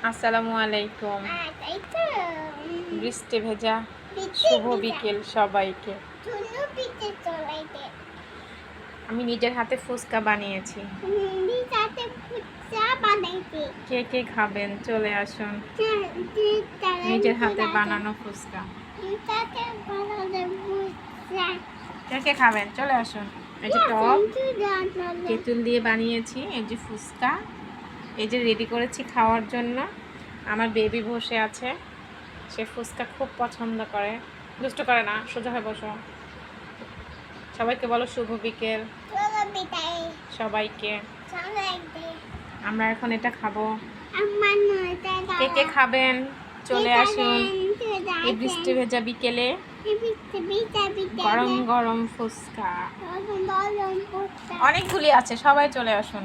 আসসালামু আলাইকুম। বৃষ্টি ভেজা শুভ বিকেল সবাইকে। আমি নিজের হাতে ফুচকা বানিয়েছি। কে কে খাবেন চলে আসুন। নিজের হাতে বানানো ফুচকা। কে কে খাবেন চলে আসুন। এই যে টক তেঁতুল দিয়ে বানিয়েছি, এই যে ফুচকা, এই যে রেডি করেছি খাওয়ার জন্য। আমার বেবি বসে আছে, সে ফুচকা খুব পছন্দ করে। দুষ্ট করে না, সোজা হয়ে বসো। সবাইকে বলো শুভ বিকেল। সবাইকে। আমরা এখন এটা খাবো। কে কে খাবেন চলে আসুন। এই বৃষ্টি ভেজা বিকেলে গরম গরম ফুচকা অনেকগুলি আছে, সবাই চলে আসুন।